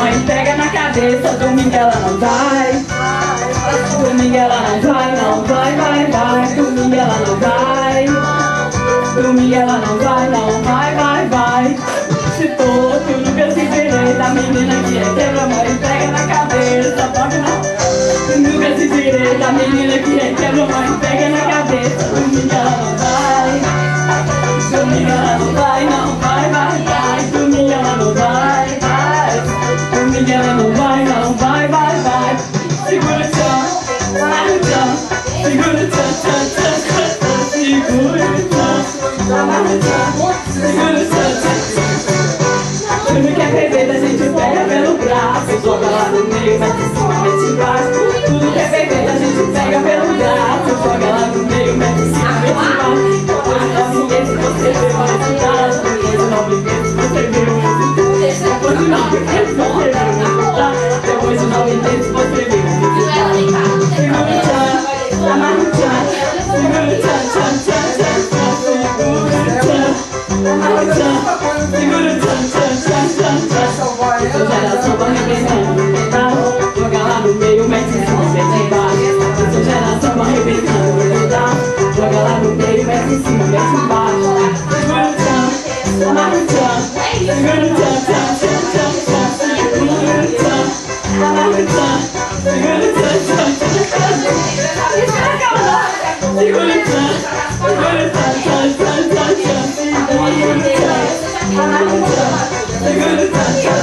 mamãe pega na cabeça. Domingo ela não vai. Domingo ela não vai, não vai, vai, vai. Domingo ela não vai. Domingo ela não vai, não vai, vai, vai. Se for, tu nunca se virei da menina que é quebra-mãe pega na cabeça. Pode não. Tu nunca se virei da menina que é quebra-mãe pega na cabeça. Domingo ela não vai. Domingo ela não vai, não vai, vai, vai. Domingo ela não vai, vai. Domingo ela não vai, não vai, vai, vai. Segura o tchan, amarra o tchan. Segura o tchan, tchan, tchan, tchan, tchan. Segura o tchan, amarra o tchan. Segura o tchan, tchan. Tu não quer beber, a gente pega pelo braço. Joga lá no meio, mete em cima, mete embaixo. Tu não quer beber, a gente pega pelo braço. Joga lá no meio, mete em cima, mete embaixo. Depois de 9 meses você vê o resultado. Depois de 9 meses você vê o resultado. Depois de 9 meses você vê o resultado. Depois de 9 meses você vê o resultado. Segura o tchan, amarra o tchan. Segura o tchan, tchan, tchan, tchan, tchan. Segura o tchan, amarra o tchan. Segura o tchan, tchan, tchan, tchan, tchan. Essa geração vai arrebentando, joga lá no meio, mete em cima, mete embaixo. Essa geração vai arrebentando, joga lá no meio, mete em cima, mete embaixo. Segura o tchan, amarra o tchan. Segura o tchan, tchan, tchan, tchan, tchan. Segura o tchan, amarra o tchan. Segura o tchan, tchan, tchan, tchan. Segura o tchan, segura o tchan, tchan, tchan, tchan, tchan. Segura o tchan, amarra o tchan. Segura o tchan, tchan.